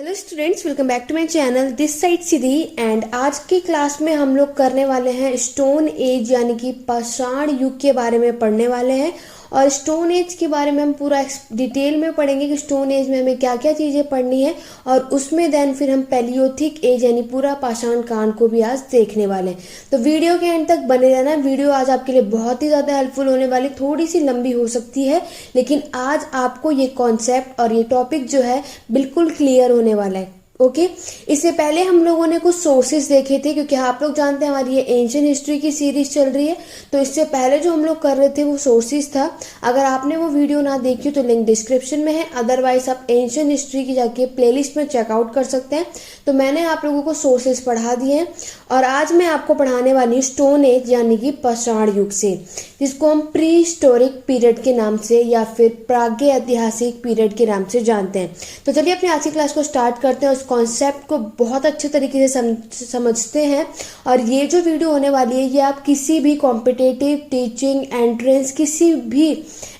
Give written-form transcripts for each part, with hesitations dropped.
Hello students, welcome back to my channel. This side Siddhi and आज की class में हम लोग करने वाले हैं स्टोन एज यानी कि पाषाण युग के बारे में पढ़ने वाले हैं। और स्टोन एज के बारे में हम पूरा डिटेल में पढ़ेंगे कि स्टोन एज में हमें क्या क्या चीज़ें पढ़नी है। और उसमें देन फिर हम पैलियोथिक एज यानी पूरा पाषाण काल को भी आज देखने वाले हैं। तो वीडियो के एंड तक बने रहना। वीडियो आज आपके लिए बहुत ही ज़्यादा हेल्पफुल होने वाली, थोड़ी सी लंबी हो सकती है, लेकिन आज आपको ये कॉन्सेप्ट और ये टॉपिक जो है बिल्कुल क्लियर होने वाला है। ओके इससे पहले हम लोगों ने कुछ सोर्सेज देखे थे, क्योंकि आप लोग जानते हैं हमारी ये एंशिएंट हिस्ट्री की सीरीज चल रही है। तो इससे पहले जो हम लोग कर रहे थे वो सोर्सेज था। अगर आपने वो वीडियो ना देखी तो लिंक डिस्क्रिप्शन में है, अदरवाइज आप एंशिएंट हिस्ट्री की जाके प्लेलिस्ट में चेकआउट कर सकते हैं। तो मैंने आप लोगों को सोर्सेज पढ़ा दिए हैं और आज मैं आपको पढ़ाने वाली हूँ स्टोन एज यानी कि पाषाण युग से, जिसको हम प्री हिस्टोरिक पीरियड के नाम से या फिर प्राग्य ऐतिहासिक पीरियड के नाम से जानते हैं। तो चलिए अपनी आज की क्लास को स्टार्ट करते हैं, उस कॉन्सेप्ट को बहुत अच्छे तरीके से समझते हैं। और ये जो वीडियो होने वाली है ये आप किसी भी कॉम्पिटिटिव टीचिंग एंट्रेंस किसी भी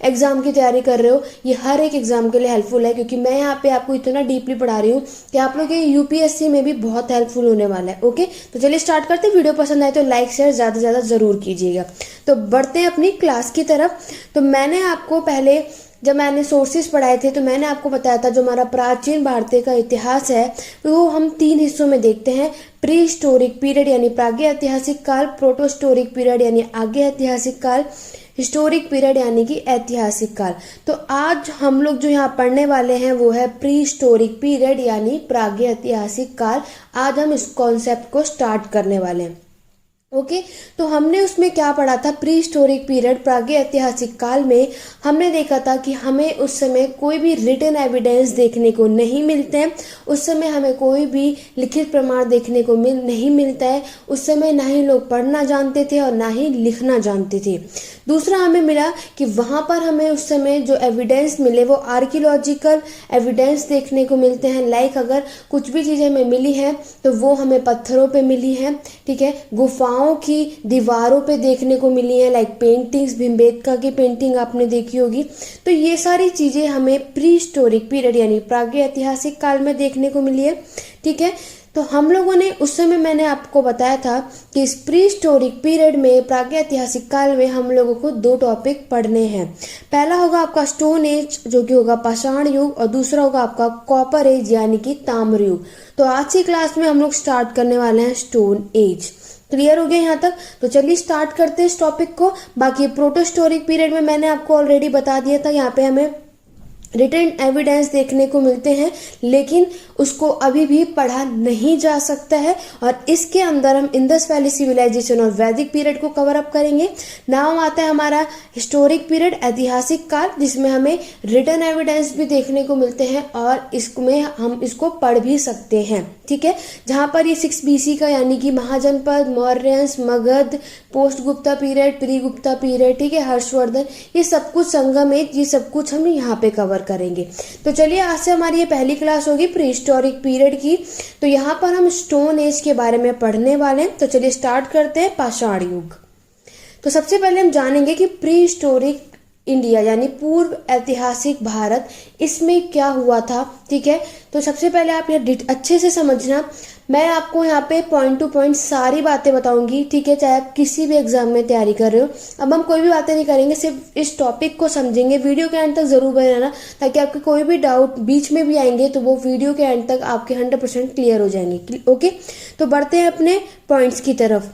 एग्जाम की तैयारी कर रहे हो, ये हर एक एग्जाम के लिए हेल्पफुल है, क्योंकि मैं यहाँ पे आपको इतना डीपली पढ़ा रही हूँ कि आप लोग ये यूपीएससी में भी बहुत हेल्पफुल होने वाला है। ओके तो चलिए स्टार्ट करते हैं। वीडियो पसंद आए तो लाइक शेयर ज़्यादा से ज़्यादा ज़रूर कीजिएगा। तो बढ़ते हैं अपनी क्लास की तरफ। तो मैंने आपको पहले जब मैंने सोर्सेज पढ़ाए थे तो मैंने आपको बताया था जो हमारा प्राचीन भारतीय का इतिहास है वो हम 3 हिस्सों में देखते हैं। प्री हिस्टोरिक पीरियड यानी प्राग्य ऐतिहासिक काल, प्रोटो हिस्टोरिक पीरियड यानी आगे ऐतिहासिक काल, हिस्टोरिक पीरियड यानी कि ऐतिहासिक काल। तो आज हम लोग जो यहाँ पढ़ने वाले हैं वो है प्री हिस्टोरिक पीरियड यानी प्राग्य ऐतिहासिक काल। आज हम इस कॉन्सेप्ट को स्टार्ट करने वाले हैं। ओके तो हमने उसमें क्या पढ़ा था, प्री हिस्टोरिक पीरियड प्राग्य ऐतिहासिक काल में हमने देखा था कि हमें उस समय कोई भी रिटन एविडेंस देखने को नहीं मिलते हैं। उस समय हमें कोई भी लिखित प्रमाण देखने को नहीं मिलता है। उस समय ना ही लोग पढ़ना जानते थे और ना ही लिखना जानते थे। दूसरा हमें मिला कि वहाँ पर हमें उस समय जो एविडेंस मिले वो आर्कियोलॉजिकल एविडेंस देखने को मिलते हैं। लाइक अगर कुछ भी चीज़ें हमें मिली हैं तो वो हमें पत्थरों पे मिली हैं, ठीक है, गुफाओं की दीवारों पे देखने को मिली है। लाइक पेंटिंग्स, भीमबेटका की पेंटिंग आपने देखी होगी। तो ये सारी चीज़ें हमें प्री हिस्टोरिक पीरियड यानी प्राग्य ऐतिहासिक काल में देखने को मिली है, ठीक है। तो हम लोगों ने उस समय मैंने आपको बताया था कि इस प्री हिस्टोरिक पीरियड में प्राग्य ऐतिहासिक काल में हम लोगों को 2 टॉपिक पढ़ने हैं। पहला होगा आपका स्टोन एज जो कि होगा पाषाण युग, और दूसरा होगा आपका कॉपर एज यानी कि ताम्र युग। तो आज की क्लास में हम लोग स्टार्ट करने वाले हैं स्टोन एज। क्लियर हो गया यहाँ तक? तो चलिए स्टार्ट करते हैं इस टॉपिक को। बाकी प्रोटो हिस्टोरिक पीरियड में मैंने आपको ऑलरेडी बता दिया था, यहाँ पे हमें रिटन एविडेंस देखने को मिलते हैं, लेकिन उसको अभी भी पढ़ा नहीं जा सकता है। और इसके अंदर हम इंडस वैली सिविलाइजेशन और वैदिक पीरियड को कवर अप करेंगे। नाम आता है हमारा हिस्टोरिक पीरियड ऐतिहासिक काल, जिसमें हमें रिटन एविडेंस भी देखने को मिलते हैं और इसमें हम इसको पढ़ भी सकते हैं, ठीक है। जहाँ पर ये 6 BC का यानी कि Mahajanapada, Mauryans, Magadha, post Gupta period, pre Gupta period, ठीक है, हर्षवर्धन, ये सब कुछ संगम एज, ये सब कुछ हम यहाँ पे कवर करेंगे। तो चलिए आज से हमारी ये पहली क्लास होगी प्री हिस्टोरिक पीरियड की। तो यहाँ पर हम स्टोन एज के बारे में पढ़ने वाले हैं। तो चलिए स्टार्ट करते हैं पाषाण युग। तो सबसे पहले हम जानेंगे कि प्री हिस्टोरिक इंडिया यानी पूर्व ऐतिहासिक भारत, इसमें क्या हुआ था, ठीक है। तो सबसे पहले आप ये अच्छे से समझना। मैं आपको यहाँ पे पॉइंट टू पॉइंट सारी बातें बताऊंगी, ठीक है, चाहे आप किसी भी एग्जाम में तैयारी कर रहे हो। अब हम कोई भी बातें नहीं करेंगे, सिर्फ इस टॉपिक को समझेंगे। वीडियो के एंड तक जरूर बने रहना, ताकि आपके कोई भी डाउट बीच में भी आएंगे तो वो वीडियो के एंड तक आपके 100% क्लियर हो जाएंगे। ओके तो बढ़ते हैं अपने पॉइंट्स की तरफ।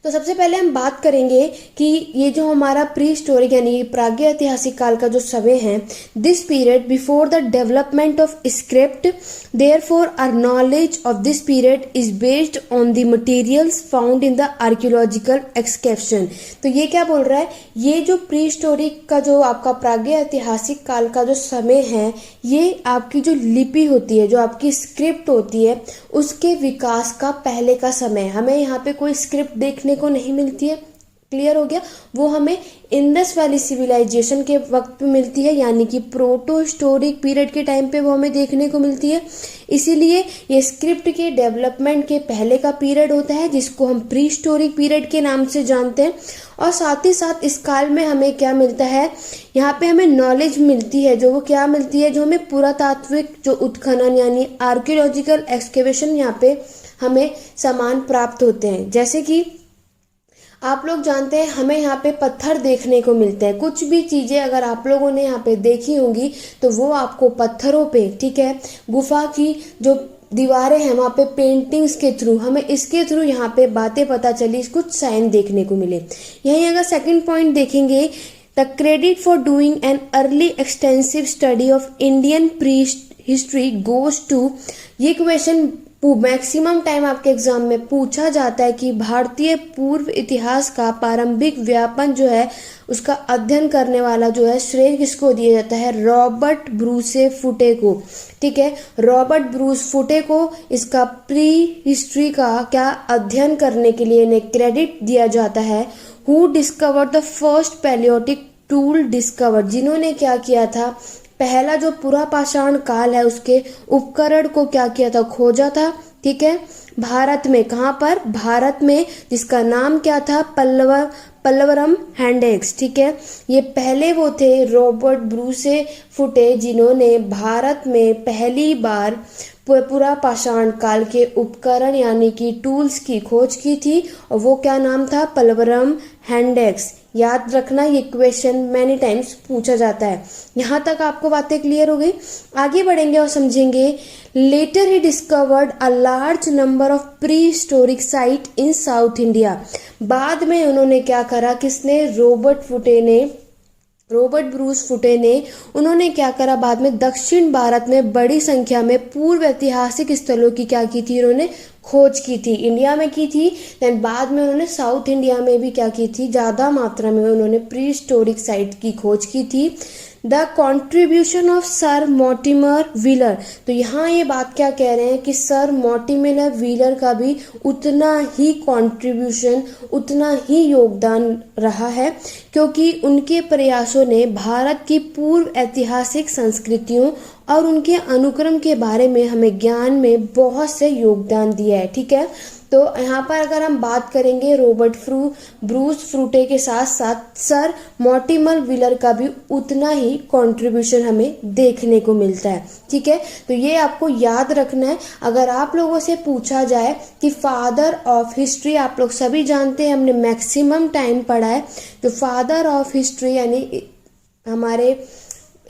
तो सबसे पहले हम बात करेंगे कि ये जो हमारा प्री हिस्टोरिक यानी प्राग्य ऐतिहासिक काल का जो समय है, this period before the development of script, therefore our knowledge of this period is based on the materials found in the archaeological excavation. तो ये क्या बोल रहा है, ये जो प्री हिस्टोरिक का जो आपका प्राग्य ऐतिहासिक काल का जो समय है, ये आपकी जो लिपि होती है, जो आपकी स्क्रिप्ट होती है, उसके विकास का पहले का समय। हमें यहाँ पे कोई स्क्रिप्ट देखने को नहीं मिलती है, क्लियर हो गया। वो हमें इंडस वैली सिविलाइजेशन के वक्त पे मिलती है, यानी कि प्रोटो हिस्टोरिक पीरियड के टाइम पे वो हमें देखने को मिलती है। इसीलिए ये स्क्रिप्ट के डेवलपमेंट के पहले का पीरियड होता है, जिसको हम प्री हिस्टोरिक पीरियड के नाम से जानते हैं। और साथ ही साथ इस काल में हमें क्या मिलता है, यहाँ पे हमें नॉलेज मिलती है, जो वो क्या मिलती है, जो हमें पुरातात्विक जो उत्खनन यानी आर्कियोलॉजिकल एक्सकेवेशन यहाँ पे हमें सामान प्राप्त होते हैं। जैसे कि आप लोग जानते हैं हमें यहाँ पे पत्थर देखने को मिलते हैं। कुछ भी चीजें अगर आप लोगों ने यहाँ पे देखी होंगी तो वो आपको पत्थरों पे, ठीक है, गुफा की जो दीवारें हैं वहाँ पे पेंटिंग्स के थ्रू, हमें इसके थ्रू यहाँ पे बातें पता चली, कुछ साइन देखने को मिले। यहीं अगर सेकंड पॉइंट देखेंगे, the credit for doing an early extensive study of Indian prehistory goes to, ये क्वेश्चन मैक्सिमम टाइम आपके एग्जाम में पूछा जाता है कि भारतीय पूर्व इतिहास का प्रारंभिक व्यापन जो है उसका अध्ययन करने वाला जो है श्रेय किसको दिया जाता है, रॉबर्ट ब्रूसे फुटे को। ठीक है, रॉबर्ट ब्रूस फुटे को इसका प्री हिस्ट्री का क्या अध्ययन करने के लिए इन्हें क्रेडिट दिया जाता है। Who discovered the first palaeolithic tool discovered, जिन्होंने क्या किया था, पहला जो पुरापाषाण काल है उसके उपकरण को क्या किया था, खोजा था। ठीक है, भारत में, कहाँ पर, भारत में, जिसका नाम क्या था, पल्लवरम हैंडेक्स। ठीक है, ये पहले वो थे रॉबर्ट ब्रूसे फुटे जिन्होंने भारत में पहली बार पुरापाषाण काल के उपकरण यानी कि टूल्स की खोज की थी, और वो क्या नाम था, पल्लवरम हैंडेक्स। याद रखना, ये क्वेश्चन मैनी टाइम्स पूछा जाता है। यहाँ तक आपको बातें क्लियर हो गई। आगे बढ़ेंगे और समझेंगे। Later he discovered a large number of prehistoric site in south India, बाद में उन्होंने क्या करा, किसने, रॉबर्ट ब्रूस फुटे ने, उन्होंने क्या करा, बाद में दक्षिण भारत में बड़ी संख्या में पूर्व ऐतिहासिक स्थलों की क्या की थी, उन्होंने खोज की थी। इंडिया में की थी, देन बाद में उन्होंने साउथ इंडिया में भी क्या की थी, ज्यादा मात्रा में उन्होंने प्री हिस्टोरिक साइट की खोज की थी। The contribution of sir Mortimer wheeler, तो यहाँ ये बात क्या कह रहे हैं कि सर मॉर्टिमर व्हीलर का भी उतना ही कॉन्ट्रीब्यूशन, उतना ही योगदान रहा है, क्योंकि उनके प्रयासों ने भारत की पूर्व ऐतिहासिक संस्कृतियों और उनके अनुक्रम के बारे में हमें ज्ञान में बहुत से योगदान दिया है। ठीक है, तो यहाँ पर अगर हम बात करेंगे रॉबर्ट ब्रूस फ्रूटे के साथ साथ सर मॉर्टिमर व्हीलर का भी उतना ही कंट्रीब्यूशन हमें देखने को मिलता है। ठीक है, तो ये आपको याद रखना है। अगर आप लोगों से पूछा जाए कि फादर ऑफ हिस्ट्री, आप लोग सभी जानते हैं, हमने मैक्सिमम टाइम पढ़ा है, जो फादर ऑफ हिस्ट्री यानी हमारे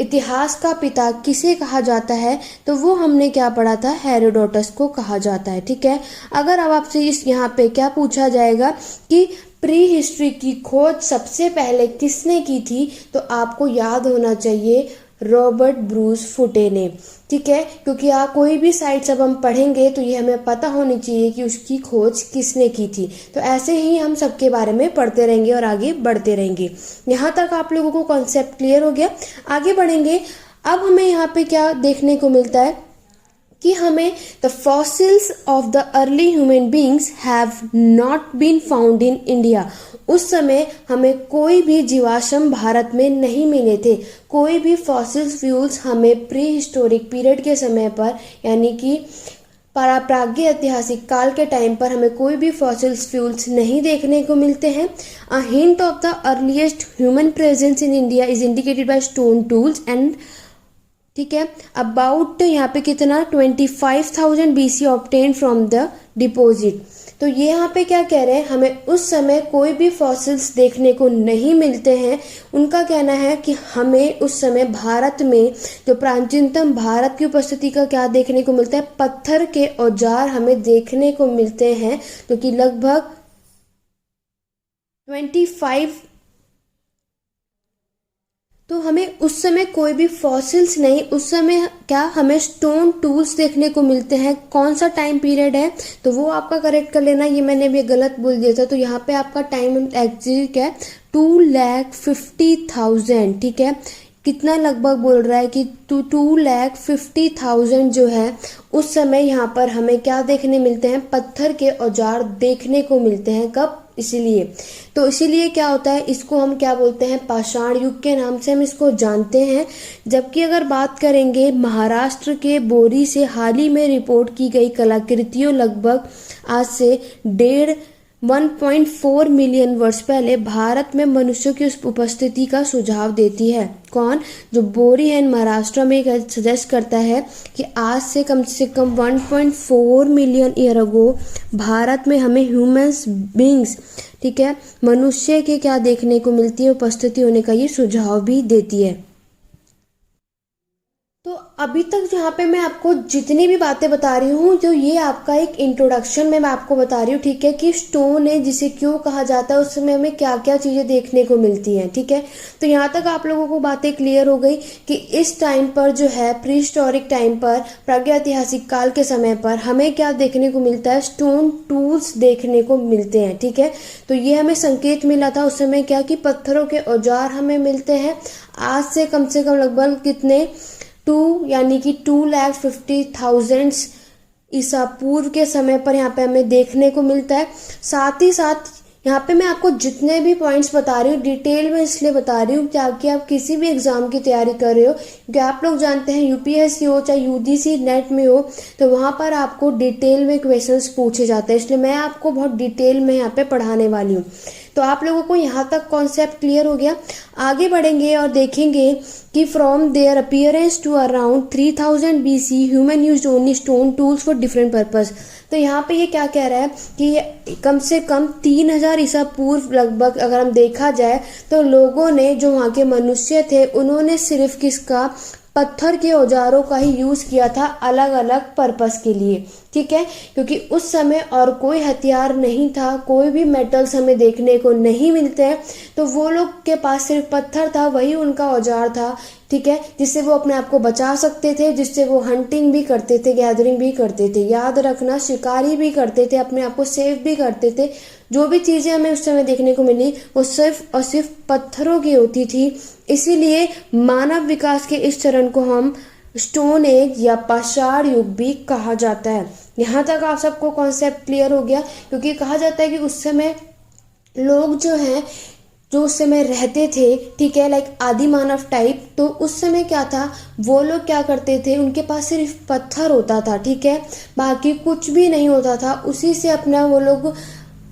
इतिहास का पिता किसे कहा जाता है, तो वो हमने क्या पढ़ा था, हेरोडोटस को कहा जाता है। ठीक है, अगर अब आपसे इस यहाँ पे क्या पूछा जाएगा कि प्री हिस्ट्री की खोज सबसे पहले किसने की थी, तो आपको याद होना चाहिए रॉबर्ट ब्रूस फुटे ने। ठीक है, क्योंकि कोई भी साइट जब हम पढ़ेंगे तो ये हमें पता होनी चाहिए कि उसकी खोज किसने की थी। तो ऐसे ही हम सबके बारे में पढ़ते रहेंगे और आगे बढ़ते रहेंगे। यहाँ तक आप लोगों को कॉन्सेप्ट क्लियर हो गया। आगे बढ़ेंगे। अब हमें यहाँ पे क्या देखने को मिलता है कि हमें the fossils of the early human beings have not been found in India. उस समय हमें कोई भी जीवाश्म भारत में नहीं मिले थे, कोई भी फॉसिल्स फ्यूल्स हमें प्री हिस्टोरिक पीरियड के समय पर यानी कि प्राग्ञ ऐतिहासिक काल के टाइम पर हमें कोई भी फॉसिल्स फ्यूल्स नहीं देखने को मिलते हैं। A hint of the earliest human presence in India is indicated by stone tools and, ठीक है, अबाउट यहाँ पे कितना 25,000 BC obtain from the deposit. तो ये यहाँ पे क्या कह रहे हैं, हमें उस समय कोई भी फॉसिल्स देखने को नहीं मिलते हैं। उनका कहना है कि हमें उस समय भारत में जो प्राचीनतम भारत की उपस्थिति का क्या देखने को मिलता है, पत्थर के औजार हमें देखने को मिलते हैं, जो कि लगभग 25, तो हमें उस समय कोई भी फॉसिल्स नहीं, उस समय क्या हमें स्टोन टूल्स देखने को मिलते हैं। कौन सा टाइम पीरियड है, तो वो आपका करेक्ट कर लेना, ये मैंने भी गलत बोल दिया था। तो यहाँ पे आपका टाइम एक्चुअली क्या है, 2,50,000। ठीक है, कितना लगभग बोल रहा है कि 2,50,000 जो है उस समय यहाँ पर हमें क्या देखने मिलते हैं, पत्थर के औजार देखने को मिलते हैं। कब? इसीलिए तो इसीलिए क्या होता है, इसको हम क्या बोलते हैं, पाषाण युग के नाम से हम इसको जानते हैं। जबकि अगर बात करेंगे महाराष्ट्र के बोरी से हाल ही में रिपोर्ट की गई कलाकृतियों लगभग आज से 1.4 मिलियन वर्ष पहले भारत में मनुष्यों की उस उपस्थिति का सुझाव देती है। कौन? जो बोरी है महाराष्ट्र में सजेस्ट करता है कि आज से कम 1.4 मिलियन ईयर अगो भारत में हमें ह्यूमंस बींग्स, ठीक है, मनुष्य के क्या देखने को मिलती है, उपस्थिति होने का ये सुझाव भी देती है। तो अभी तक जहाँ पे मैं आपको जितनी भी बातें बता रही हूँ, जो ये आपका एक इंट्रोडक्शन में मैं आपको बता रही हूँ, ठीक है, कि स्टोन एज जिसे क्यों कहा जाता है, उस समय हमें क्या क्या चीज़ें देखने को मिलती हैं, ठीक है। तो यहाँ तक आप लोगों को बातें क्लियर हो गई कि इस टाइम पर जो है प्री हिस्टोरिक टाइम पर, प्रागैतिहासिक काल के समय पर हमें क्या देखने को मिलता है, स्टोन टूल्स देखने को मिलते हैं, ठीक है। तो ये हमें संकेत मिला था उस समय क्या, कि पत्थरों के औजार हमें मिलते हैं। आज से कम लगभग कितने, 2 यानी कि 2,50,000 ईसा पूर्व के समय पर यहाँ पे हमें देखने को मिलता है। साथ ही साथ यहाँ पे मैं आपको जितने भी पॉइंट्स बता रही हूँ डिटेल में इसलिए बता रही हूँ ताकि आप किसी भी एग्जाम की तैयारी कर रहे हो, क्योंकि आप लोग जानते हैं यूपीएससी हो चाहे यूजीसी नेट में हो, तो वहाँ पर आपको डिटेल में क्वेश्चंस पूछे जाते हैं। इसलिए मैं आपको बहुत डिटेल में यहाँ पे पढ़ाने वाली हूँ। तो आप लोगों को यहाँ तक कॉन्सेप्ट क्लियर हो गया। आगे बढ़ेंगे और देखेंगे कि from their appearance to around 3000 BC human used only stone tools for different purpose. तो यहाँ पे ये क्या कह रहा है कि कम से कम 3000 ईसा पूर्व लगभग अगर हम देखा जाए तो लोगों ने, जो वहाँ के मनुष्य थे, उन्होंने सिर्फ किसका, पत्थर के औजारों का ही यूज किया था अलग अलग पर्पस के लिए, ठीक है। क्योंकि उस समय और कोई हथियार नहीं था, कोई भी मेटल्स हमें देखने को नहीं मिलते हैं, तो वो लोग के पास सिर्फ पत्थर था, वही उनका औजार था, ठीक है, जिससे वो अपने आप को बचा सकते थे, जिससे वो हंटिंग भी करते थे, गैदरिंग भी करते थे, याद रखना, शिकारी भी करते थे, अपने आप को सेफ भी करते थे। जो भी चीजें हमें उस समय देखने को मिली वो सिर्फ और सिर्फ पत्थरों की होती थी। इसीलिए मानव विकास के इस चरण को हम स्टोन एज या पाषाण युग भी कहा जाता है। यहाँ तक आप सबको कॉन्सेप्ट क्लियर हो गया, क्योंकि कहा जाता है कि उस समय लोग जो हैं, जो उस समय रहते थे, ठीक है, लाइक आदि मानव टाइप, तो उस समय क्या था, वो लोग क्या करते थे, उनके पास सिर्फ पत्थर होता था, ठीक है, बाकी कुछ भी नहीं होता था। उसी से अपना वो लोग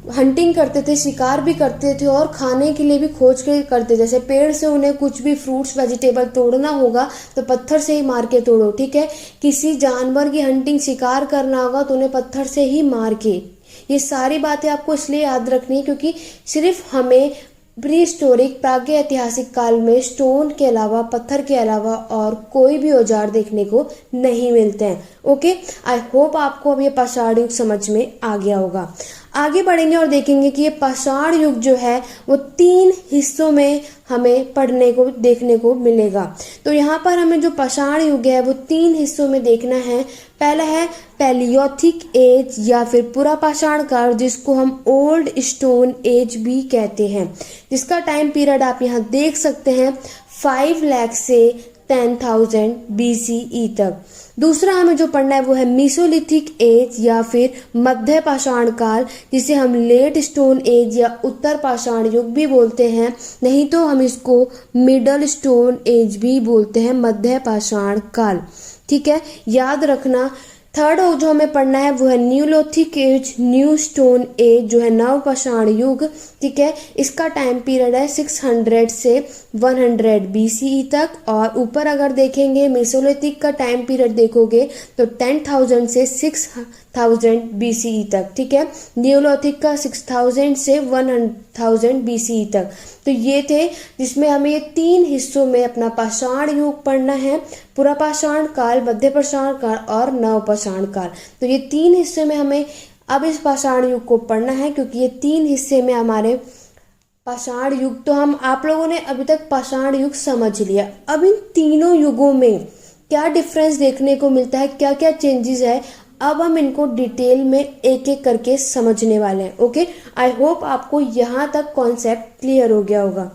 हंटिंग करते थे, शिकार भी करते थे और खाने के लिए भी खोज के करते थे। जैसे पेड़ से उन्हें कुछ भी फ्रूट्स वेजिटेबल तोड़ना होगा तो पत्थर से ही मार के तोड़ो, ठीक है। किसी जानवर की हंटिंग, शिकार करना होगा तो उन्हें पत्थर से ही मार के। ये सारी बातें आपको इसलिए याद रखनी है क्योंकि सिर्फ हमें प्री हिस्टोरिक प्रागैतिहासिक काल में स्टोन के अलावा, पत्थर के अलावा और कोई भी औजार देखने को नहीं मिलते हैं। ओके, आई होप आपको अब ये पाषाण युग समझ में आ गया होगा। आगे बढ़ेंगे और देखेंगे कि ये पाषाण युग जो है वो 3 हिस्सों में हमें पढ़ने को, देखने को मिलेगा। तो यहाँ पर हमें जो पाषाण युग है वो 3 हिस्सों में देखना है। पहला है पैलियोथिक एज या फिर पुरा पाषाण काल, जिसको हम ओल्ड स्टोन एज भी कहते हैं, जिसका टाइम पीरियड आप यहाँ देख सकते हैं 5 लाख से 10,000 BCE तक। दूसरा हमें जो पढ़ना है वो है मीसोलिथिक एज या फिर मध्य पाषाण काल, जिसे हम लेट स्टोन एज या उत्तर पाषाण युग भी बोलते हैं, नहीं तो हम इसको मिडल स्टोन एज भी बोलते हैं, मध्य पाषाण काल, ठीक है, याद रखना। थर्ड जो हमें पढ़ना है वो है neolithic age, new stone age, जो है नव पाषाण युग, ठीक है। इसका टाइम पीरियड है 600 से 100 BCE तक। और ऊपर अगर देखेंगे मेसोलिथिक का टाइम पीरियड देखोगे तो 10,000 से 6,000 BCE तक, ठीक है। न्यूलिथिक का 6,000 से 1,000 BCE तक। तो ये थे जिसमें हमें ये 3 हिस्सों में अपना पाषाण युग पढ़ना है, पुरा पाषाण काल, मध्य पाषाण काल और नव पाषाण काल। तो ये 3 हिस्से में हमें अब इस पाषाण युग को पढ़ना है, क्योंकि ये 3 हिस्से में हमारे पाषाण युग, तो हम आप लोगों ने अभी तक पाषाण युग समझ लिया। अब इन तीनों युगों में क्या डिफरेंस देखने को मिलता है, क्या क्या चेंजेस है, अब हम इनको डिटेल में एक एक करके समझने वाले हैं। ओके, आई होप आपको यहाँ तक कॉन्सेप्ट क्लियर हो गया होगा।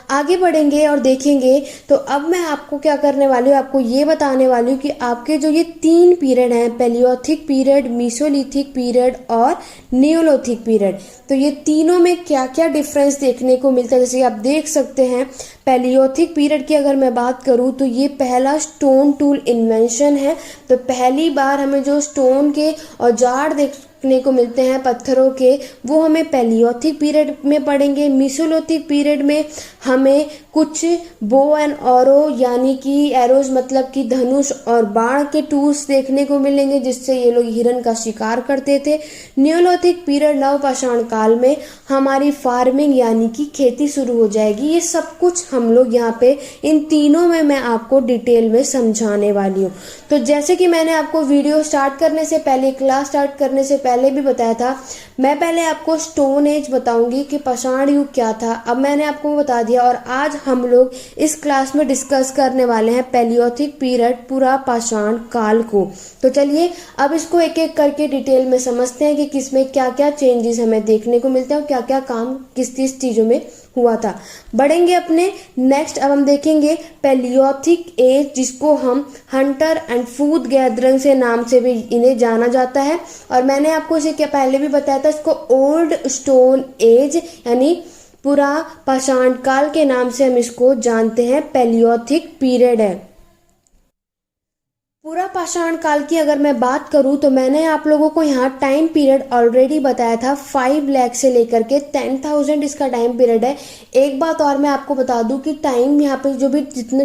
आगे बढ़ेंगे और देखेंगे। तो अब मैं आपको क्या करने वाली हूँ, आपको ये बताने वाली हूँ कि आपके जो ये 3 पीरियड हैं, पैलियोथिक पीरियड, मीसोलिथिक पीरियड और नियोलिथिक पीरियड, तो ये तीनों में क्या क्या डिफरेंस देखने को मिलता है। जैसे आप देख सकते हैं, पैलियोथिक पीरियड की अगर मैं बात करूँ तो ये पहला स्टोन टूल इन्वेंशन है। तो पहली बार हमें जो स्टोन के औजार देखने को मिलते हैं पत्थरों के, वो हमें पैलियोथिक पीरियड में पढ़ेंगे। मीसोलिथिक पीरियड में हमें कुछ बो एंड एरो यानी कि एरोज मतलब कि धनुष और बाण के टूल्स देखने को मिलेंगे, जिससे ये लोग हिरन का शिकार करते थे। नियोलिथिक पीरियड नवपाषाण काल में हमारी फार्मिंग यानी कि खेती शुरू हो जाएगी। ये सब कुछ हम लोग यहाँ पे इन तीनों में मैं आपको डिटेल में समझाने वाली हूँ। तो जैसे कि मैंने आपको वीडियो स्टार्ट करने से पहले, क्लास स्टार्ट करने से पहले भी बताया था, मैं पहले आपको स्टोन एज बताऊंगी कि पाषाण युग क्या था। अब मैंने आपको बता दिया और आज हम लोग इस क्लास में डिस्कस करने वाले हैं पैलियोथिक पीरियड, पूरा पाषाण काल को। तो चलिए अब इसको एक एक करके डिटेल में समझते हैं कि किसमें क्या क्या चेंजेस हमें देखने को मिलते हैं और क्या क्या काम किस किस चीजों में हुआ था। बढ़ेंगे अपने नेक्स्ट। अब हम देखेंगे पैलियोथिक एज, जिसको हम हंटर एंड फूड गैदरिंग से नाम से भी इन्हें जाना जाता है। और मैंने आपको इसे क्या पहले भी बताया था, इसको ओल्ड स्टोन एज यानी पूरा पाषाण काल के नाम से हम इसको जानते हैं। पैलियोथिक पीरियड है। पूरा पाषाण काल की अगर मैं बात करूं तो मैंने आप लोगों को यहाँ टाइम पीरियड ऑलरेडी बताया था। 5 लाख से लेकर के 10,000 इसका टाइम पीरियड है। एक बात और मैं आपको बता दूं कि टाइम यहाँ पे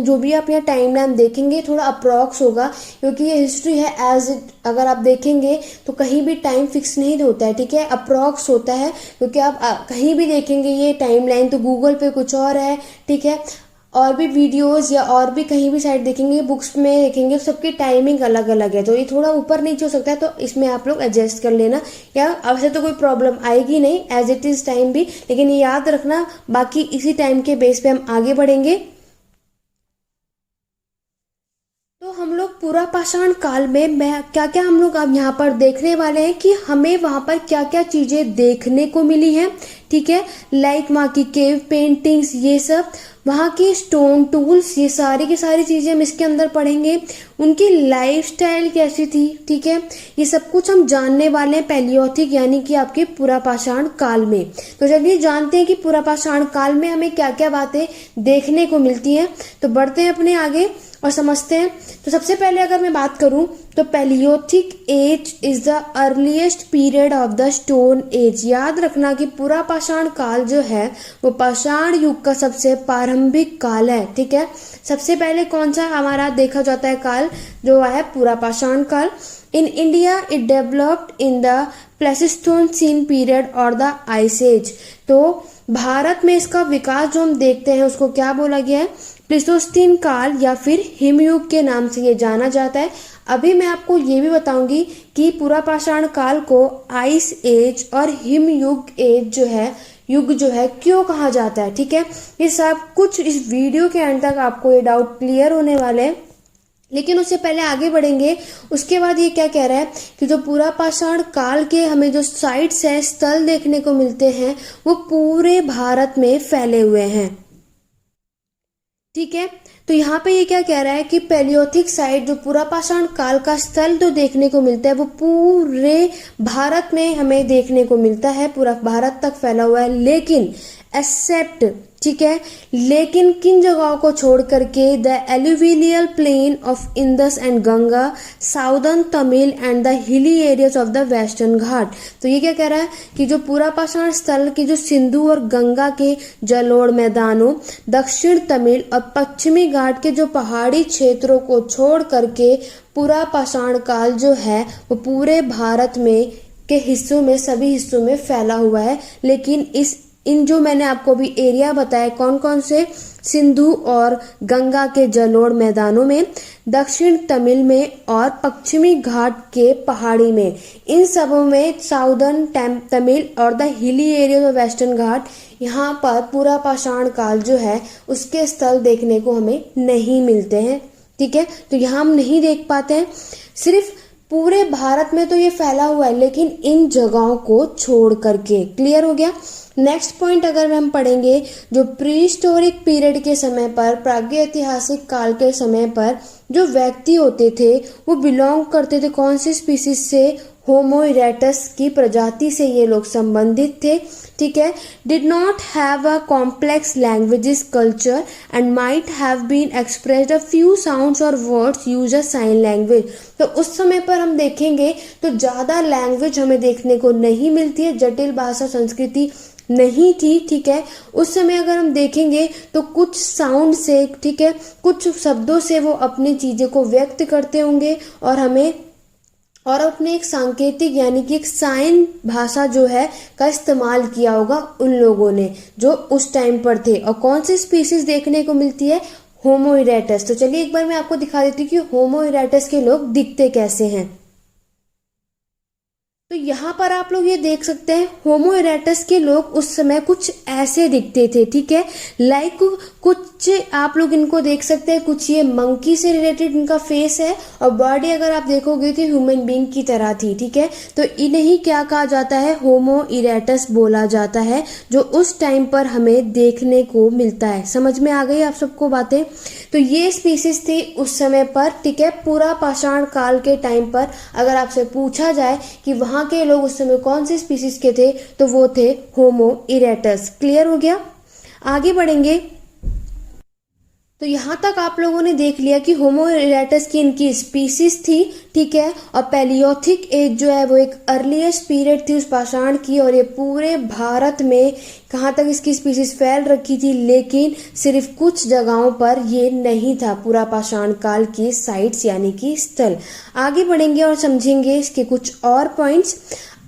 जो भी आप यहाँ टाइम लाइन देखेंगे थोड़ा अप्रॉक्स होगा, क्योंकि ये हिस्ट्री है। एज अगर आप देखेंगे तो कहीं भी टाइम फिक्स नहीं होता है, ठीक है, अप्रॉक्स होता है। क्योंकि आप कहीं भी देखेंगे ये टाइम लाइन तो गूगल पे कुछ और है, ठीक है, और भी वीडियोस या और भी कहीं भी साइट देखेंगे, बुक्स में देखेंगे, सबकी टाइमिंग अलग अलग है। तो ये थोड़ा ऊपर नीचे हो सकता है, तो इसमें आप लोग एडजस्ट कर लेना। या वैसे तो कोई प्रॉब्लम आएगी नहीं, एज इट इज टाइम भी, लेकिन ये याद रखना बाकी इसी टाइम के बेस पे हम आगे बढ़ेंगे। तो हम लोग पूरा पाषाण काल में मैं क्या क्या हम लोग अब यहाँ पर देखने वाले हैं कि हमें वहां पर क्या क्या चीजें देखने को मिली हैं, ठीक है। लाइक वहाँ की केव पेंटिंग्स, ये सब, वहाँ के स्टोन टूल्स, ये सारी की सारी चीजें हम इसके अंदर पढ़ेंगे। उनकी लाइफस्टाइल कैसी थी, ठीक है, ये सब कुछ हम जानने वाले हैं पैलियोथिक यानी कि आपके पूरा पाषाण काल में। तो चलिए जानते हैं कि पूरा पाषाण काल में हमें क्या क्या बातें देखने को मिलती हैं। तो बढ़ते हैं अपने आगे और समझते हैं। तो सबसे पहले अगर मैं बात करूं तो palaeolithic age is the earliest period of the stone age. याद रखना कि पूरा पाषाण काल जो है वो पाषाण युग का सबसे प्रारंभिक काल है, ठीक है। सबसे पहले कौन सा हमारा देखा जाता है काल, जो है पूरा पाषाण काल। In India it developed in the Pleistocene period और द आइस एज। तो भारत में इसका विकास जो हम देखते हैं उसको क्या बोला गया है, प्लीस्टोसीन काल या फिर हिमयुग के नाम से ये जाना जाता है। अभी मैं आपको ये भी बताऊंगी कि पूरा पाषाण काल को आइस एज और हिमयुग एज जो है, युग जो है, क्यों कहा जाता है, ठीक है। ये सब कुछ इस वीडियो के अंत तक आपको ये डाउट क्लियर होने वाले हैं। लेकिन उससे पहले आगे बढ़ेंगे। उसके बाद ये क्या कह रहा है कि जो पूरा पाषाण काल के हमें जो साइट्स है, स्थल देखने को मिलते हैं, वो पूरे भारत में फैले हुए हैं, ठीक है। तो यहाँ पे ये क्या कह रहा है कि पैलियोथिक साइट, जो पूरा पाषाण काल का स्थल जो देखने को मिलता है, वो पूरे भारत में हमें देखने को मिलता है, पूरा भारत तक फैला हुआ है। लेकिन एक्सेप्ट, ठीक है, लेकिन किन जगहों को छोड़ करके, the alluvial plain of Indus and Ganga, southern Tamil and the hilly areas of the western Ghat. तो ये क्या कह रहा है कि जो पूरा पाषाण स्थल की जो सिंधु और गंगा के जलोढ़ मैदानों, दक्षिण तमिल और पश्चिमी घाट के जो पहाड़ी क्षेत्रों को छोड़ करके पूरा पाषाण काल जो है वो पूरे भारत में के हिस्सों में, सभी हिस्सों में फैला हुआ है। लेकिन इन जो मैंने आपको भी एरिया बताए कौन कौन से, सिंधु और गंगा के जलोढ़ मैदानों में, दक्षिण तमिल में और पश्चिमी घाट के पहाड़ी में, इन सबों में साउदर्न तमिल और the hilly area of western घाट, यहाँ पर पूरा पाषाण काल जो है उसके स्थल देखने को हमें नहीं मिलते हैं, ठीक है। तो यहाँ हम नहीं देख पाते हैं। सिर्फ पूरे भारत में तो ये फैला हुआ है, लेकिन इन जगहों को छोड़ करके। क्लियर हो गया। नेक्स्ट पॉइंट अगर हम पढ़ेंगे, जो प्री हिस्टोरिक पीरियड के समय पर, प्रागैतिहासिक काल के समय पर जो व्यक्ति होते थे वो बिलोंग करते थे कौन सी स्पीसीज से? होमो इरेक्टस की प्रजाति से ये लोग संबंधित थे। ठीक है। Did not have a complex languages culture and might have been expressed a few sounds और words use a sign language. तो उस समय पर हम देखेंगे तो ज़्यादा लैंग्वेज हमें देखने को नहीं मिलती है, जटिल भाषा संस्कृति नहीं थी। ठीक है। उस समय अगर हम देखेंगे तो कुछ साउंड से, ठीक है, कुछ शब्दों से वो अपनी चीज़ें को व्यक्त करते होंगे और अपने एक सांकेतिक यानी कि एक साइन भाषा जो है का इस्तेमाल किया होगा उन लोगों ने जो उस टाइम पर थे। और कौन सी स्पीसीज देखने को मिलती है? होमो इरेक्टस। तो चलिए एक बार मैं आपको दिखा देती हूँ कि होमो इरेक्टस के लोग दिखते कैसे हैं। तो यहाँ पर आप लोग ये देख सकते हैं होमो इरेक्टस के लोग उस समय कुछ ऐसे दिखते थे। ठीक है। लाइक कुछ आप लोग इनको देख सकते हैं, कुछ ये मंकी से रिलेटेड इनका फेस है और बॉडी अगर आप देखोगे तो ह्यूमन बीइंग की तरह थी। ठीक है। तो इन्हें क्या कहा जाता है? होमो इरेक्टस बोला जाता है, जो उस टाइम पर हमें देखने को मिलता है। समझ में आ गई आप सबको बातें? तो ये स्पीसीज थी उस समय पर। ठीक है। पूरा पाषाण काल के टाइम पर अगर आपसे पूछा जाए कि वहां के लोग उस समय कौन से स्पीसीज के थे, तो वो थे होमो इरेक्टस। क्लियर हो गया। आगे बढ़ेंगे। तो यहाँ तक आप लोगों ने देख लिया कि होमो इरेक्टस की इनकी स्पीसीज थी। ठीक है। और पैलियोथिक एज जो है वो एक अर्लीस्ट पीरियड थी उस पाषाण की, और ये पूरे भारत में कहाँ तक इसकी स्पीसीज फैल रखी थी, लेकिन सिर्फ कुछ जगहों पर ये नहीं था पूरा पाषाण काल की साइट्स यानी कि स्थल। आगे बढ़ेंगे और समझेंगे इसके कुछ और पॉइंट्स।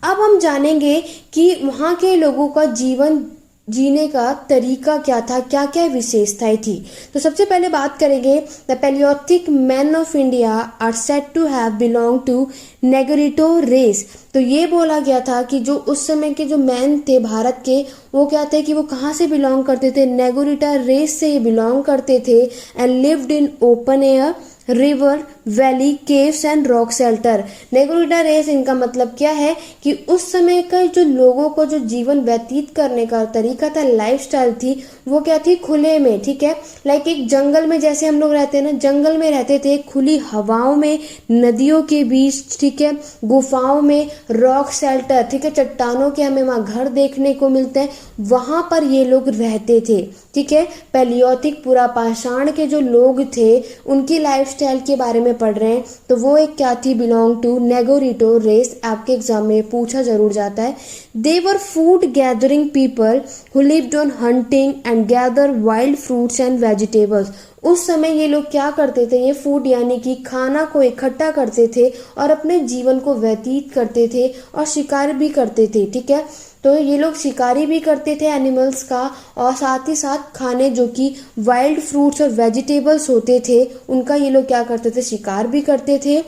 अब हम जानेंगे कि वहाँ के लोगों का जीवन जीने का तरीका क्या था, क्या क्या विशेषताएं थी। तो सबसे पहले बात करेंगे, the palaeolithic man of India are said to have belong to Negrito race. तो ये बोला गया था कि जो उस समय के जो मैन थे भारत के, वो क्या थे कि वो कहाँ से बिलोंग करते थे? नेग्रिटा रेस से ये बिलोंग करते थे। And lived in open air, river, valley, caves and rock shelter. Negrito race इनका मतलब क्या है कि उस समय का जो लोगों को जो जीवन व्यतीत करने का तरीका था, लाइफस्टाइल थी, वो क्या थी? खुले में। ठीक है। लाइक एक जंगल में जैसे हम लोग रहते हैं ना, जंगल में रहते थे, खुली हवाओं में, नदियों के बीच, ठीक है, गुफाओं में, रॉक शेल्टर, ठीक है, चट्टानों के हमें वहाँ घर देखने को मिलते हैं, वहां पर ये लोग रहते थे। ठीक है। पैलियोथिक पूरा पाषाण के जो लोग थे उनकी लाइफस्टाइल के बारे में पढ़ रहे हैं। तो वो एक क्या थी? Belong to Negrito race. आपके एग्जाम में पूछा जरूर जाता है। They were food gathering people who lived on hunting and gather wild fruits and vegetables. उस समय ये लोग क्या करते थे? ये फूड यानी कि खाना को इकट्ठा करते थे और अपने जीवन को व्यतीत करते थे और शिकार भी करते थे। ठीक है। तो ये लोग शिकारी भी करते थे एनिमल्स का, और साथ ही साथ खाने जो कि वाइल्ड फ्रूट्स और वेजिटेबल्स होते थे उनका ये लोग क्या करते थे? शिकार भी करते थे।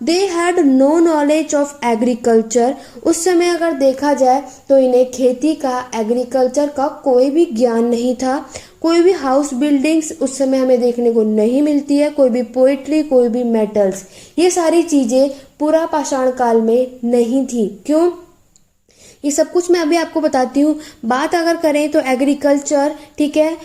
They had no knowledge of agriculture. उस समय अगर देखा जाए तो इन्हें खेती का, एग्रीकल्चर का कोई भी ज्ञान नहीं था। कोई भी हाउस बिल्डिंग्स उस समय हमें देखने को नहीं मिलती है, कोई भी पोइट्री, कोई भी मेटल्स, ये सारी चीजें पूरा पाषाण काल में नहीं थी। क्यों? ये सब कुछ मैं अभी आपको बताती हूँ। बात अगर करें तो एग्रीकल्चर, ठीक है,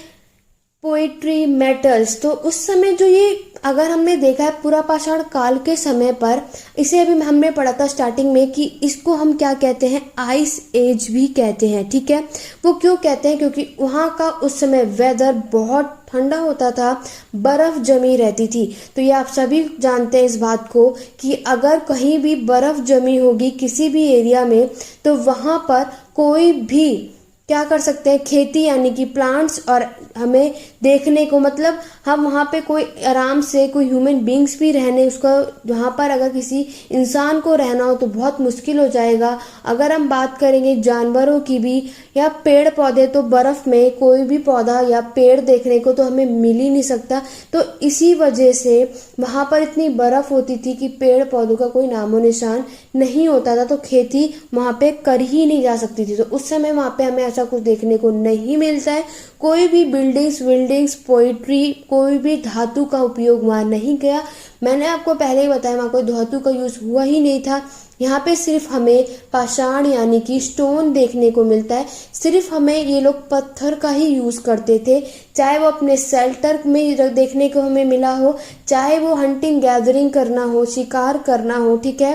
पोइट्री, मेटल्स, तो उस समय जो ये अगर हमने देखा है पूरा पाषाण काल के समय पर, इसे अभी हमने पढ़ा था स्टार्टिंग में कि इसको हम क्या कहते हैं? आइस एज भी कहते हैं। ठीक है। वो क्यों कहते हैं? क्योंकि वहाँ का उस समय वेदर बहुत ठंडा होता था, बर्फ जमी रहती थी। तो ये आप सभी जानते हैं इस बात को कि अगर कहीं भी बर्फ जमी होगी किसी भी एरिया में, तो वहाँ पर कोई भी क्या कर सकते हैं? खेती यानी कि प्लांट्स, और हमें देखने को, मतलब हम वहाँ पे कोई आराम से कोई ह्यूमन बींग्स भी रहने उसको, वहाँ पर अगर किसी इंसान को रहना हो तो बहुत मुश्किल हो जाएगा। अगर हम बात करेंगे जानवरों की भी या पेड़ पौधे, तो बर्फ में कोई भी पौधा या पेड़ देखने को तो हमें मिल ही नहीं सकता। तो इसी वजह से वहाँ पर इतनी बर्फ होती थी कि पेड़ पौधों का कोई नामो निशान नहीं होता था, तो खेती वहाँ पे कर ही नहीं जा सकती थी। तो उस समय वहाँ पे हमें ऐसा कुछ देखने को नहीं मिलता है। कोई भी बिल्डिंग्स बिल्डिंग्स, पोइट्री, कोई भी धातु का उपयोग वहाँ नहीं किया। मैंने आपको पहले ही बताया वहाँ कोई धातु का यूज हुआ ही नहीं था। यहाँ पे सिर्फ हमें पाषाण यानी कि स्टोन देखने को मिलता है। सिर्फ हमें ये लोग पत्थर का ही यूज करते थे, चाहे वो अपने शेल्टर में देखने को हमें मिला हो, चाहे वो हंटिंग गैदरिंग करना हो, शिकार करना हो, ठीक है,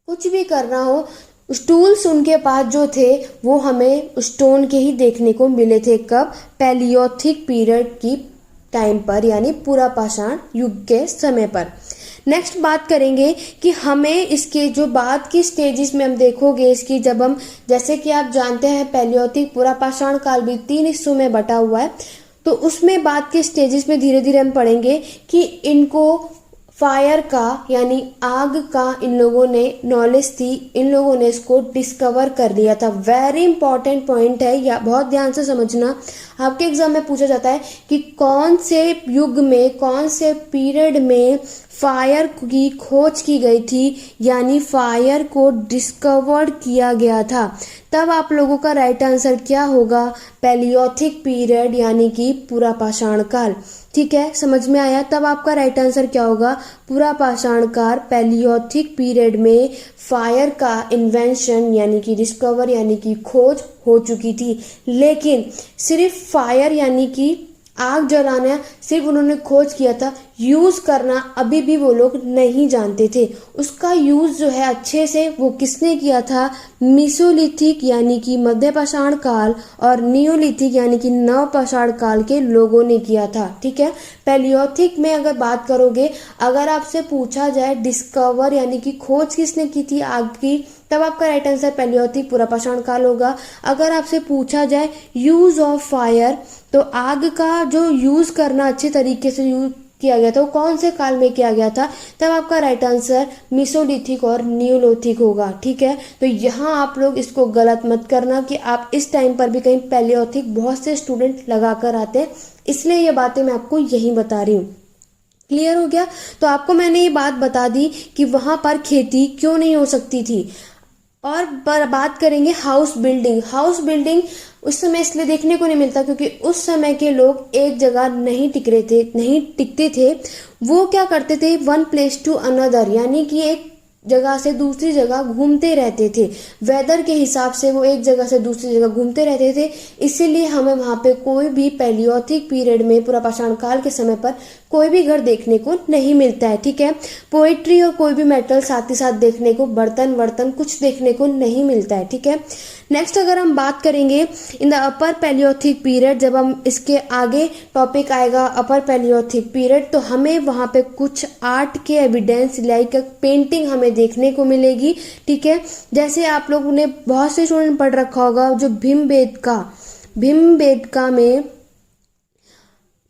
कुछ भी करना हो, टूल्स उनके पास जो थे वो हमें स्टोन के ही देखने को मिले थे। कब? पैलियोथिक पीरियड की टाइम पर, यानी पूरा पाषाण युग के समय पर। नेक्स्ट बात करेंगे कि हमें इसके जो बाद की स्टेजेस में हम देखोगे इसकी, जब हम, जैसे कि आप जानते हैं पैलियोथिक पूरा पाषाण काल भी 3 हिस्सों में बटा हुआ है, तो उसमें बाद के स्टेजेस में धीरे धीरे हम पढ़ेंगे कि इनको फायर का यानी आग का इन लोगों ने नॉलेज थी, इन लोगों ने इसको डिस्कवर कर लिया था। वेरी इंपॉर्टेंट पॉइंट है, या बहुत ध्यान से समझना। आपके एग्जाम में पूछा जाता है कि कौन से युग में, कौन से पीरियड में फायर की खोज की गई थी, यानी फायर को डिस्कवर्ड किया गया था। तब आप लोगों का राइट आंसर क्या होगा? पैलियोथिक पीरियड यानी कि पूरा पाषाण काल। ठीक है, समझ में आया? तब आपका राइट आंसर क्या होगा? पूरा पाषाण काल, पैलियोथिक पीरियड में फायर का इन्वेंशन यानी कि डिस्कवर यानी कि खोज हो चुकी थी। लेकिन सिर्फ फायर यानी कि आग जलाना सिर्फ उन्होंने खोज किया था, यूज करना अभी भी वो लोग नहीं जानते थे। उसका यूज जो है अच्छे से वो किसने किया था? मीसोलिथिक यानी कि मध्य पाषाण काल और नियोलिथिक यानी कि नव पाषाण काल के लोगों ने किया था। ठीक है, पैलियोथिक में अगर बात करोगे, अगर आपसे पूछा जाए डिस्कवर यानी कि खोज किसने की थी आग की, तब आपका राइट आंसर पैलियोथिक पूरा पाषाण काल होगा। अगर आपसे पूछा जाए यूज ऑफ फायर, तो आग का जो यूज करना अच्छे तरीके से यूज किया गया था वो कौन से काल में किया गया था? तब आपका राइट आंसर मीसोलिथिक और नियोलिथिक होगा। ठीक है, तो यहाँ आप लोग इसको गलत मत करना कि आप इस टाइम पर भी कहीं पैलियोथिक बहुत से स्टूडेंट लगा कर आते हैं, इसलिए ये बातें मैं आपको यही बता रही हूँ। क्लियर हो गया? तो आपको मैंने ये बात बता दी कि वहां पर खेती क्यों नहीं हो सकती थी। और बात करेंगे हाउस बिल्डिंग। हाउस बिल्डिंग उस समय इसलिए देखने को नहीं मिलता क्योंकि उस समय के लोग एक जगह नहीं टिकते थे। वो क्या करते थे? वन प्लेस टू अनदर, यानी कि एक जगह से दूसरी जगह घूमते रहते थे। वेदर के हिसाब से वो एक जगह से दूसरी जगह घूमते रहते थे, इसीलिए हमें वहां पे कोई भी पैलियोथिक पीरियड में पूरा पाषाण काल के समय पर कोई भी घर देखने को नहीं मिलता है। ठीक है, पोइट्री और कोई भी मेटल साथ ही साथ देखने को, बर्तन वर्तन कुछ देखने को नहीं मिलता है। ठीक है, नेक्स्ट अगर हम बात करेंगे in the upper Palaeolithic period, जब हम इसके आगे टॉपिक आएगा अपर पैलियोथिक पीरियड, तो हमें वहां पे कुछ आर्ट के एविडेंस लाइक पेंटिंग हमें देखने को मिलेगी। ठीक है, जैसे आप लोगों ने बहुत से स्टूडेंट पढ़ रखा होगा जो भीमबेटका में,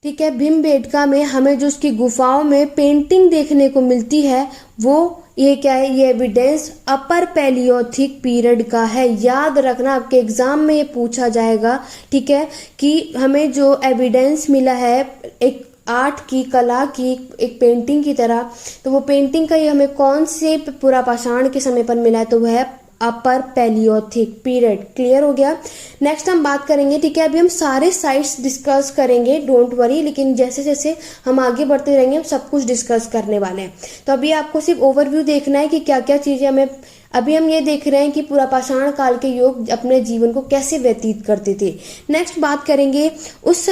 ठीक है, भीमबेटका में हमें जो उसकी गुफाओं में पेंटिंग देखने को मिलती है, वो ये क्या है? ये एविडेंस अपर पैलियोथिक पीरियड का है। याद रखना, आपके एग्जाम में ये पूछा जाएगा। ठीक है, कि हमें जो एविडेंस मिला है एक आर्ट की, कला की, एक पेंटिंग की तरह, तो वो पेंटिंग का ये हमें कौन से पूरा पाषाण के समय पर मिला है? तो वह है अपर पैलियोथिक पीरियड। क्लियर हो गया? नेक्स्ट हम बात करेंगे, ठीक है, अभी हम सारे साइट्स डिस्कस करेंगे, डोंट वरी, लेकिन जैसे जैसे हम आगे बढ़ते रहेंगे हम सब कुछ डिस्कस करने वाले हैं। तो अभी आपको सिर्फ ओवरव्यू देखना है कि क्या क्या चीजें हमें, अभी हम ये देख रहे हैं कि पूरा पाषाण काल के लोग अपने जीवन को कैसे व्यतीत करते थे। नेक्स्ट बात करेंगे उस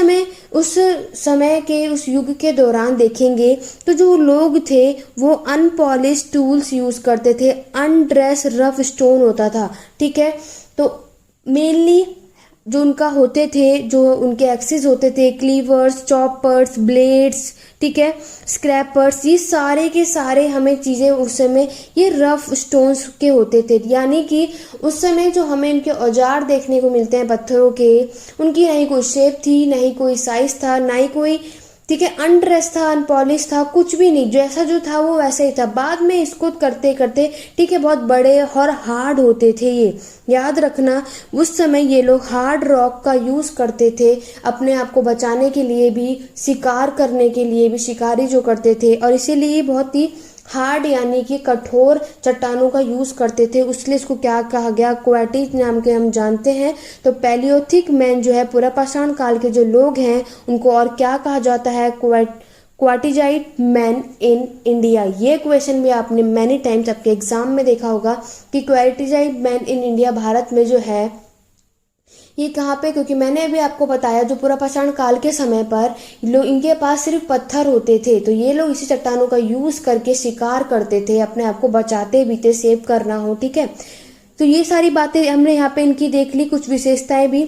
समय के, उस युग के दौरान देखेंगे तो जो लोग थे वो अनपॉलिश टूल्स यूज करते थे, अनड्रेस रफ स्टोन होता था। ठीक है, तो मेनली जो उनका होते थे, जो उनके एक्सिस होते थे, क्लीवर्स, चॉपर्स, ब्लेड्स, ठीक है, स्क्रैपर्स, ये सारे के सारे हमें चीजें उस समय ये रफ स्टोन्स के होते थे। यानी कि उस समय जो हमें इनके औजार देखने को मिलते हैं पत्थरों के, उनकी ना ही कोई शेप थी, ना ही कोई साइज था, ना ही कोई, ठीक है, अनड्रेस था, अनपॉलिश था, कुछ भी नहीं, जैसा जो था वो वैसा ही था। बाद में इसको करते करते, ठीक है, बहुत बड़े और हार्ड होते थे ये। याद रखना, उस समय ये लोग हार्ड रॉक का यूज करते थे अपने आप को बचाने के लिए भी, शिकार करने के लिए भी, शिकारी जो करते थे, और इसीलिए बहुत ही हार्ड यानी कि कठोर चट्टानों का यूज करते थे, इसलिए इसको क्या कहा गया, क्वाटिक नाम के हम जानते हैं। तो पैलियोथिक मैन जो है पूरा पाषाण काल के जो लोग हैं उनको और क्या कहा जाता है, क्वाटिजाइट मैन इन इंडिया। ये क्वेश्चन भी आपने मैनी टाइम्स आपके एग्जाम में देखा होगा कि क्वाटिजाइट मैन इन इंडिया भारत में जो है ये कहाँ पे, क्योंकि मैंने अभी आपको बताया जो पूरा पाषाण काल के समय पर लोग इनके पास सिर्फ पत्थर होते थे, तो ये लोग इसी चट्टानों का यूज करके शिकार करते थे, अपने आप को बचाते भी थे, सेव करना हो, ठीक है। तो ये सारी बातें हमने यहाँ पे इनकी देख ली, कुछ विशेषताएं भी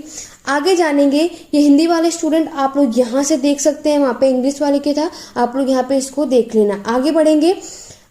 आगे जानेंगे। ये हिंदी वाले स्टूडेंट आप लोग यहाँ से देख सकते हैं, वहाँ पे इंग्लिश वाले के था, आप लोग यहाँ पे इसको देख लेना। आगे बढ़ेंगे,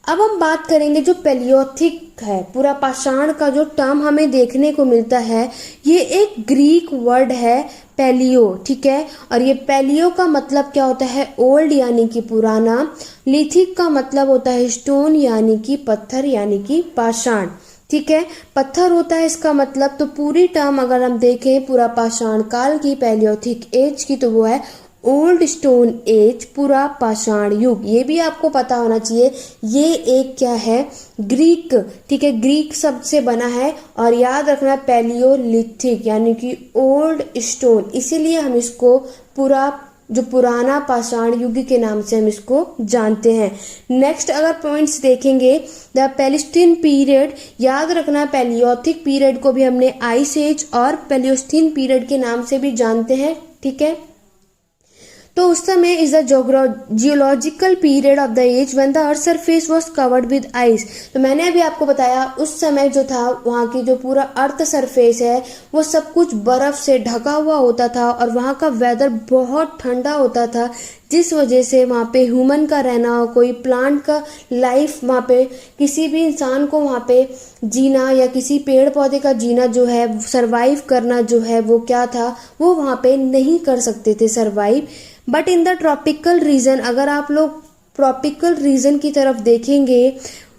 अब हम बात करेंगे जो पैलियोथिक है, पूरा पाषाण का जो टर्म हमें देखने को मिलता है, ये एक ग्रीक वर्ड है पैलियो, ठीक है। और ये पैलियो का मतलब क्या होता है, ओल्ड यानी कि पुराना, लिथिक का मतलब होता है स्टोन यानी कि पत्थर यानी कि पाषाण, ठीक है, पत्थर होता है इसका मतलब। तो पूरी टर्म अगर हम देखें पूरा पाषाण काल की, पैलियोथिक एज की, तो वो है ओल्ड स्टोन एज, पूरा पाषाण युग। ये भी आपको पता होना चाहिए, ये एक क्या है, ग्रीक, ठीक है, ग्रीक शब्द से बना है। और याद रखना पैलियोलिथिक यानी कि ओल्ड स्टोन, इसीलिए हम इसको पूरा जो पुराना पाषाण युग के नाम से हम इसको जानते हैं। नेक्स्ट अगर पॉइंट्स देखेंगे, द पैलेस्टीन पीरियड, याद रखना पैलियोथिक पीरियड को भी हमने आइस एज और पैलियोस्टीन पीरियड के नाम से भी जानते हैं, ठीक है। तो उस समय is the geological period of the age when the earth surface was covered with ice. तो मैंने अभी आपको बताया उस समय जो था वहाँ की जो पूरा अर्थ सरफेस है वो सब कुछ बर्फ से ढका हुआ होता था और वहाँ का वेदर बहुत ठंडा होता था, जिस वजह से वहाँ पे ह्यूमन का रहना, कोई प्लांट का लाइफ, वहाँ पे किसी भी इंसान को वहाँ पे जीना या किसी पेड़ पौधे का जीना जो है, सरवाइव करना जो है, वो क्या था, वो वहाँ पे नहीं कर सकते थे survive. But in the tropical region, अगर आप लोग ट्रॉपिकल रीजन की तरफ देखेंगे,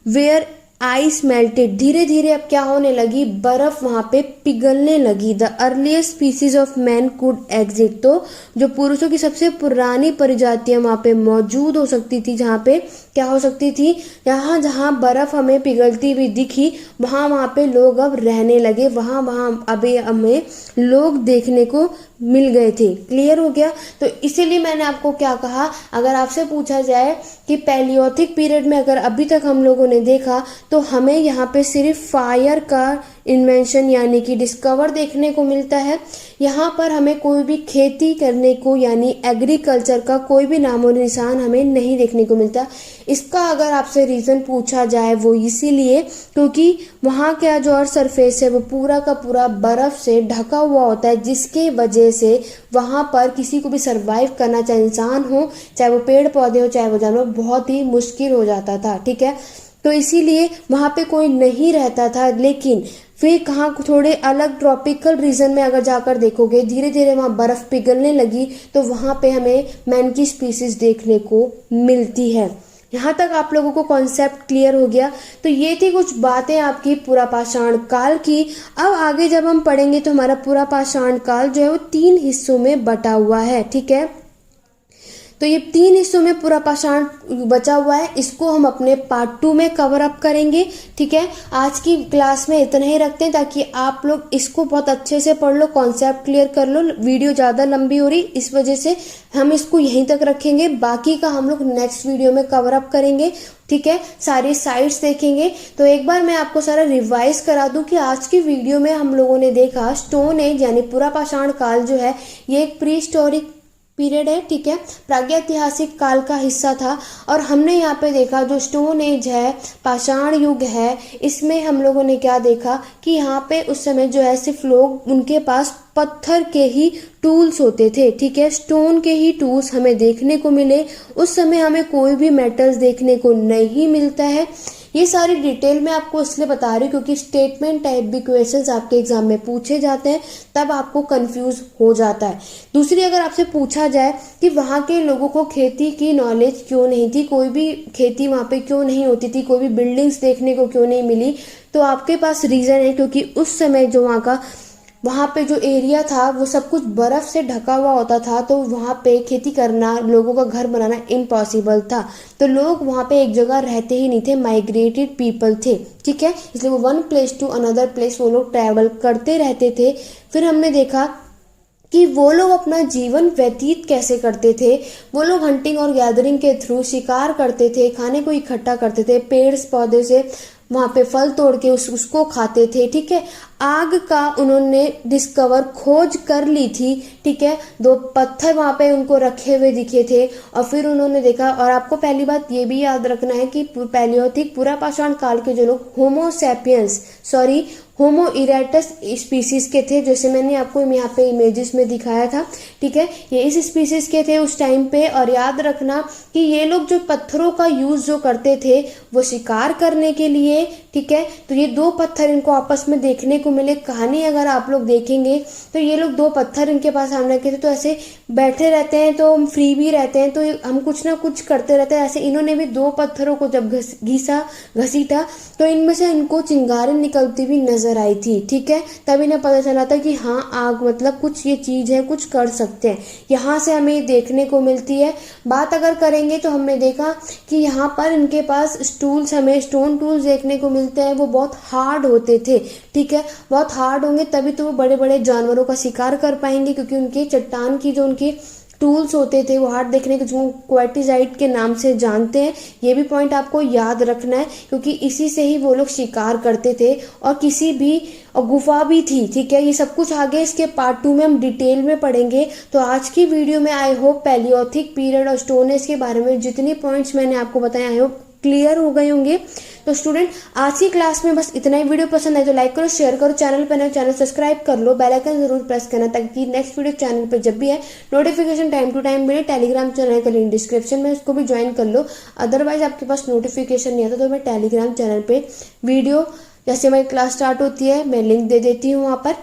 वेयर आइस मेल्टेड, धीरे धीरे अब क्या होने लगी, बर्फ वहां पे पिघलने लगी। The earliest species of man could exit, तो जो पुरुषों की सबसे पुरानी प्रजातियां वहां पे मौजूद हो सकती थी, जहाँ पे क्या हो सकती थी, यहाँ जहाँ बर्फ हमें पिघलती हुई दिखी वहां पे लोग अब रहने लगे, वहां अभी हमें लोग देखने को मिल गए थे। क्लियर हो गया। तो इसीलिए मैंने आपको क्या कहा, अगर आपसे पूछा जाए कि पैलियोथिक पीरियड में अगर अभी तक हम लोगों ने देखा तो हमें यहाँ पे सिर्फ फायर का इन्वेंशन यानी कि डिस्कवर देखने को मिलता है। यहाँ पर हमें कोई भी खेती करने को यानी एग्रीकल्चर का कोई भी नामो निशान हमें नहीं देखने को मिलता। इसका अगर आपसे रीज़न पूछा जाए वो इसीलिए क्योंकि वहाँ का जो अर्थ सरफेस है वो पूरा का पूरा बर्फ़ से ढका हुआ होता है, जिसके वजह से वहाँ पर किसी को भी सरवाइव करना, चाहे इंसान हो, चाहे वो पेड़ पौधे हो, चाहे वो जानवर, बहुत ही मुश्किल हो जाता था। ठीक है, तो इसीलिए वहाँ पे कोई नहीं रहता था। लेकिन फिर कहाँ थोड़े अलग ट्रॉपिकल रीजन में अगर जाकर देखोगे, धीरे धीरे वहाँ बर्फ पिघलने लगी तो वहाँ पे हमें मैन की स्पीसीज देखने को मिलती है। यहाँ तक आप लोगों को कॉन्सेप्ट क्लियर हो गया। तो ये थी कुछ बातें आपकी पूरा पाषाण काल की। अब आगे जब हम पढ़ेंगे तो हमारा पूरा पाषाण काल जो है वो 3 हिस्सों में बटा हुआ है। ठीक है, तो ये 3 हिस्सों में पूरा पाषाण बचा हुआ है, इसको हम अपने पार्ट 2 में कवर अप करेंगे। ठीक है, आज की क्लास में इतना ही रखते हैं ताकि आप लोग इसको बहुत अच्छे से पढ़ लो, कॉन्सेप्ट क्लियर कर लो। वीडियो ज़्यादा लंबी हो रही, इस वजह से हम इसको यहीं तक रखेंगे, बाकी का हम लोग नेक्स्ट वीडियो में कवर अप करेंगे। ठीक है, सारी साइट्स देखेंगे। तो एक बार मैं आपको सारा रिवाइज करा दूं कि आज की वीडियो में हम लोगों ने देखा स्टोन एज यानी पूरा पाषाण काल जो है ये एक प्री हिस्टोरिक पीरियड है। ठीक है, प्रागैतिहासिक काल का हिस्सा था। और हमने यहाँ पे देखा जो स्टोन एज है, पाषाण युग है, इसमें हम लोगों ने क्या देखा कि यहाँ पे उस समय जो है सिर्फ लोग, उनके पास पत्थर के ही टूल्स होते थे। ठीक है, स्टोन के ही टूल्स हमें देखने को मिले। उस समय हमें कोई भी मेटल्स देखने को नहीं मिलता है। ये सारी डिटेल में आपको इसलिए बता रही हूँ क्योंकि स्टेटमेंट टाइप भी क्वेश्चंस आपके एग्जाम में पूछे जाते हैं, तब आपको कंफ्यूज हो जाता है। दूसरी, अगर आपसे पूछा जाए कि वहाँ के लोगों को खेती की नॉलेज क्यों नहीं थी, कोई भी खेती वहाँ पे क्यों नहीं होती थी, कोई भी बिल्डिंग्स देखने को क्यों नहीं मिली, तो आपके पास रीज़न है क्योंकि उस समय जो वहाँ का वहाँ पे जो एरिया था वो सब कुछ बर्फ से ढका हुआ होता था, तो वहाँ पे खेती करना, लोगों का घर बनाना इम्पॉसिबल था। तो लोग वहाँ पे एक जगह रहते ही नहीं थे, माइग्रेटेड पीपल थे, ठीक है। इसलिए वो one place to another place वो लोग ट्रैवल करते रहते थे। फिर हमने देखा कि वो लोग अपना जीवन व्यतीत कैसे करते थे। वो लोग हंटिंग और गैदरिंग के थ्रू शिकार करते थे, खाने को इकट्ठा करते थे, पेड़ पौधे से वहाँ पे फल तोड़ के उसको खाते थे, ठीक है। आग का उन्होंने डिस्कवर खोज कर ली थी, ठीक है। 2 पत्थर वहाँ पे उनको रखे हुए दिखे थे और फिर उन्होंने देखा। और आपको पहली बात ये भी याद रखना है कि पैलियोथिक पुरापाषाण काल के जो लोग होमो इरेक्टस स्पीसीज के थे, जैसे मैंने आपको यहाँ पे इमेजेस में दिखाया था, ठीक है। ये इस स्पीसीज के थे उस टाइम पे। और याद रखना कि ये लोग जो पत्थरों का यूज जो करते थे वो शिकार करने के लिए, ठीक है। तो ये 2 पत्थर इनको आपस में देखने को मिले। कहानी अगर आप लोग देखेंगे तो ये लोग 2 पत्थर इनके पास सामने रखे थे, तो ऐसे बैठे रहते हैं तो हम फ्री भी रहते हैं, तो हम कुछ ना कुछ करते रहते हैं। ऐसे इन्होंने भी 2 पत्थरों को जब घसीटा तो इनमें से इनको चिंगारी निकलती हुई नजर आई थी, ठीक है। तब इन्हें पता चला था कि हाँ, आग मतलब कुछ ये चीज है, कुछ कर सकते हैं। यहाँ से हमें देखने को मिलती है। बात अगर करेंगे तो हमने देखा कि यहाँ पर इनके पास हमें स्टोन टूल्स देखने को मिलते हैं। वो बहुत हार्ड होते थे, ठीक है। बहुत हार्ड होंगे तभी तो वो बड़े बड़े जानवरों का शिकार कर पाएंगे, क्योंकि उनके चट्टान की जो उनके टूल्स होते थे वो हार्ड देखने के, जो क्वार्टिजाइट के नाम से जानते हैं। ये भी पॉइंट आपको याद रखना है, क्योंकि इसी से ही वो लोग शिकार करते थे। और किसी भी और गुफा भी थी, ठीक है। ये सब कुछ आगे इसके पार्ट 2 में हम डिटेल में पढ़ेंगे। तो आज की वीडियो में आई होप पैलियोथिक पीरियड और स्टोन एज के बारे में जितने पॉइंट्स मैंने आपको बताए आई होप क्लियर हो गए होंगे। तो स्टूडेंट, आज की क्लास में बस इतना ही। वीडियो पसंद आए तो लाइक करो, शेयर करो, चैनल पर नए चैनल सब्सक्राइब कर लो, बेल आइकन जरूर प्रेस करना, ताकि नेक्स्ट वीडियो चैनल पर जब भी है नोटिफिकेशन टाइम टू टाइम मिले। टेलीग्राम चैनल का लिंक डिस्क्रिप्शन में, उसको भी ज्वाइन कर लो। अदरवाइज आपके पास नोटिफिकेशन नहीं आता तो मैं टेलीग्राम चैनल पे वीडियो जैसे हमारी क्लास स्टार्ट होती है मैं लिंक दे देती हूँ वहाँ पर।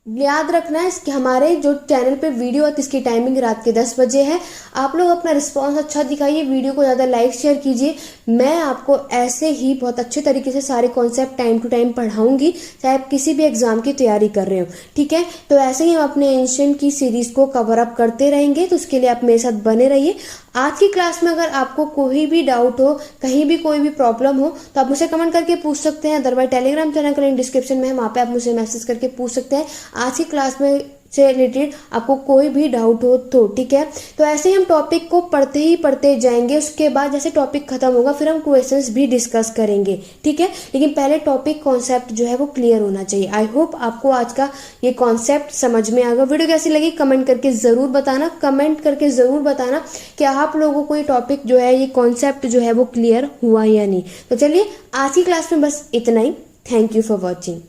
याद रखना है कि हमारे जो चैनल पे वीडियो है इसकी टाइमिंग रात के 10 बजे है। आप लोग अपना रिस्पांस अच्छा दिखाइए, वीडियो को ज़्यादा लाइक शेयर कीजिए। मैं आपको ऐसे ही बहुत अच्छे तरीके से सारे कॉन्सेप्ट टाइम टू टाइम पढ़ाऊंगी, चाहे आप किसी भी एग्जाम की तैयारी कर रहे हो, ठीक है। तो ऐसे ही हम अपने एंशिएंट की सीरीज को कवर अप करते रहेंगे, तो उसके लिए आप मेरे साथ बने रहिए। आज की क्लास में अगर आपको कोई भी डाउट हो, कहीं भी कोई भी प्रॉब्लम हो, तो आप मुझे कमेंट करके पूछ सकते हैं। अदरवाइज टेलीग्राम चैनल का लिंक डिस्क्रिप्शन में है, वहाँ पे आप मुझे मैसेज करके पूछ सकते हैं आज की क्लास में से रिलेटेड आपको कोई भी डाउट हो तो, ठीक है। तो ऐसे ही हम टॉपिक को पढ़ते जाएंगे। उसके बाद जैसे टॉपिक खत्म होगा फिर हम क्वेश्चंस भी डिस्कस करेंगे, ठीक है। लेकिन पहले टॉपिक कॉन्सेप्ट जो है वो क्लियर होना चाहिए। आई होप आपको आज का ये कॉन्सेप्ट समझ में आ गया। वीडियो कैसी लगी कमेंट करके जरूर बताना कि आप लोगों को ये टॉपिक जो है, ये कॉन्सेप्ट जो है वो क्लियर हुआ या नहीं। तो चलिए आज की क्लास में बस इतना ही। Thank you for watching.